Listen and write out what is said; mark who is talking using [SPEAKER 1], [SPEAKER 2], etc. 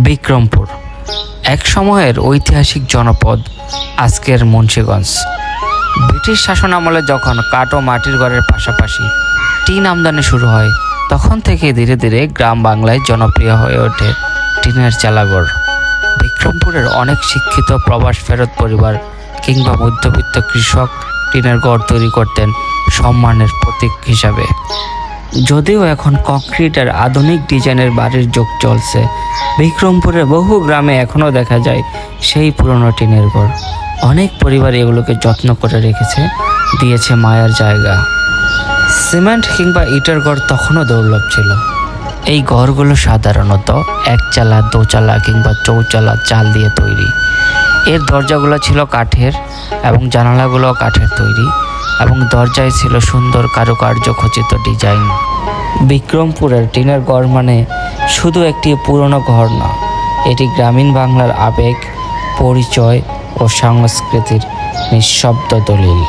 [SPEAKER 1] বিক্রমপুর এক সময়ের ঐতিহাসিক জনপদ, আজকের মুন্সিগঞ্জ। ব্রিটিশ শাসন আমলে যখন কাঠ ও মাটির ঘরের পাশাপাশি টিন আমদানি শুরু হয়, তখন থেকে ধীরে ধীরে গ্রাম বাংলায় জনপ্রিয় হয়ে ওঠে টিনের চালাঘর। বিক্রমপুরের অনেক শিক্ষিত প্রবাস ফেরত পরিবার কিংবা মধ্যবিত্ত কৃষক টিনের ঘর তৈরি করতেন সম্মানের প্রতীক হিসাবে। যদিও এখন কংক্রিট আর আধুনিক ডিজাইনের বাড়ির যুগ চলছে, বিক্রমপুরের বহু গ্রামে এখনও দেখা যায় সেই পুরনো টিনের ঘর। অনেক পরিবার এগুলোকে যত্ন করে রেখেছে, দিয়েছে মায়ার জায়গা। সিমেন্ট কিংবা ইটের ঘর তখনও দুর্লভ ছিল। এই ঘরগুলো সাধারণত একচালা, দোচালা কিংবা চৌচালা চাল দিয়ে তৈরি। এর দরজাগুলো ছিল কাঠের এবং জানালাগুলো কাঠের তৈরি, এবং দরজায় ছিল সুন্দর কারুকার্য খচিত ডিজাইন। বিক্রমপুরের টিনের ঘর মানে শুধু একটি পুরনো ঘর না, এটি গ্রামীণ বাংলার আবেগ, পরিচয় ও সংস্কৃতির নিঃশব্দ দলিল।